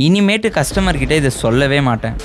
இனிமேட்டு கஸ்டமர்கிட்ட இதை சொல்லவே மாட்டேன்.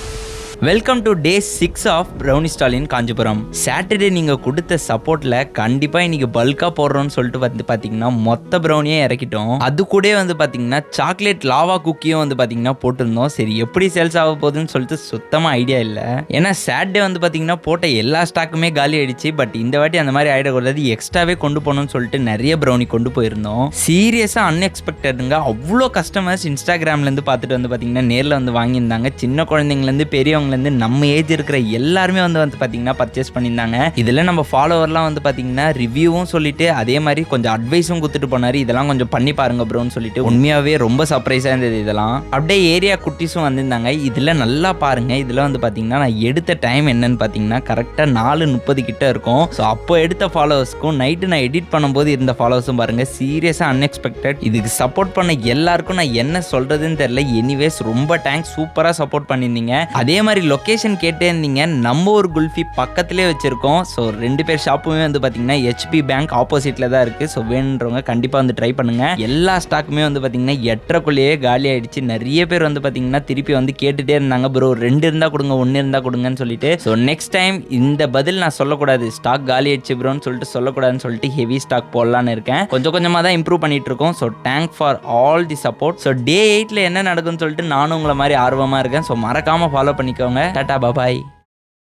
Welcome to day 6 of brownie stall in Kanchipuram. Saturday நீங்கள் கொடுத்த சப்போர்ட்டில் கண்டிப்பாக இன்றைக்கி பல்காக போடுறோன்னு சொல்லிட்டு பார்த்தீங்கன்னா மொத்த ப்ரௌனியே இறக்கிட்டோம். அது கூட பார்த்தீங்கன்னா சாக்லேட் லாவா குக்கியும் பார்த்தீங்கன்னா போட்டிருந்தோம். சரி எப்படி சேல்ஸ் ஆக போகுதுன்னு சொல்லிட்டு சுத்தமாக ஐடியா இல்லை. ஏன்னா சாட்டர்டே பார்த்தீங்கன்னா போட்ட எல்லா ஸ்டாக்குமே காலி ஆயிடுச்சு. பட் இந்த வாட்டி அந்த மாதிரி ஆகிடக்கூடாது, எக்ஸ்ட்ராவே கொண்டு போகணும்னு சொல்லிட்டு நிறைய ப்ரௌனி கொண்டு போயிருந்தோம். சீரியஸாக அன்எக்ஸ்பெக்டடுங்க. அவ்வளோ கஸ்டமர்ஸ் இன்ஸ்டாகிராம்லேருந்து பார்த்துட்டு பார்த்தீங்கன்னா நேரில் வாங்கியிருந்தாங்க. சின்ன குழந்தைங்கலேருந்து பெரியவங்க நம்ம ஏஜ் இருக்கிற எல்லாருமே பார்த்தீங்கன்னா பர்ச்சேஸ் பண்ணியிருந்தாங்க. இதில் நம்ம ஃபாலோவர்லாம் பார்த்தீங்கன்னா ரிவ்யூவும் சொல்லிட்டு அதே மாதிரி கொஞ்சம் அட்வைஸும் கொடுத்துட்டு போனார். இதெல்லாம் கொஞ்சம் பண்ணி பாருங்க ப்ரோன்னு சொல்லிட்டு உண்மையாகவே ரொம்ப சர்ப்ரைஸாக இருந்தது. இதெல்லாம் அப்படியே ஏரியா குட்டீஸும் வந்திருந்தாங்க. இதில் நல்லா பாருங்க. இதில் பார்த்தீங்கன்னா நான் எடுத்த டைம் என்னன்னு பார்த்தீங்கன்னா கரெக்டாக 4:30 கிட்ட இருக்கும். ஸோ அப்போ எடுத்த ஃபாலோவர்ஸ்க்கும் நைட்டு நான் எடிட் பண்ணும்போது இருந்த ஃபாலோவர்ஸும் பாருங்க. சீரியஸாக அன்எக்ஸ்பெக்டட். இதுக்கு சப்போர்ட் பண்ண எல்லாருக்கும் நான் என்ன சொல்றதுன்னு தெரியல. எனிவேஸ் ரொம்ப தேங்க்ஸ், சூப்பராக சப்போர்ட் பண்ணியிருந்தீங்க. அதே மாதிரி லொக்கேஷன் கேட்டே இருந்தீங்க. நம்ம ஒரு குல்ஃபி பக்கத்துலேயே வச்சிருக்கோம். ஸோ 2 பேர் ஷாப்புமே பார்த்தீங்கன்னா HP பேங்க் ஆப்போசிட்ல தான் இருக்கு. ஸோ வேணுன்றவங்க கண்டிப்பாக ட்ரை பண்ணுங்க. எல்லா ஸ்டாக்குமே பார்த்தீங்கன்னா 8:30க்குள்ளேயே காலி ஆயிடுச்சு. நிறைய பேர் பார்த்தீங்கன்னா திருப்பி கேட்டுட்டே இருந்தாங்க, ப்ரோ 2 இருந்தா கொடுங்க, 1 இருந்தா கொடுங்கன்னு சொல்லிட்டு. ஸோ நெக்ஸ்ட் டைம் இந்த பதில் நான் சொல்லக்கூடாது, ஸ்டாக் காலி ஆயிடுச்சு ப்ரோன்னு சொல்லிட்டு சொல்லக்கூடாதுன்னு சொல்லிட்டு ஹெவி ஸ்டாக் போடலான்னு இருக்கேன். கொஞ்சம் கொஞ்சமாக தான் இம்ப்ரூவ் பண்ணிட்டு இருக்கோம். So thank for all the support. So day 8ல என்ன நடக்கும்னு சொல்லிட்டு நானும் உங்களை மாதிரி ஆர்வமாக இருக்கேன். ஸோ மறக்காம ஃபாலோ பண்ணிக்கோங்க. டாடா பாய்.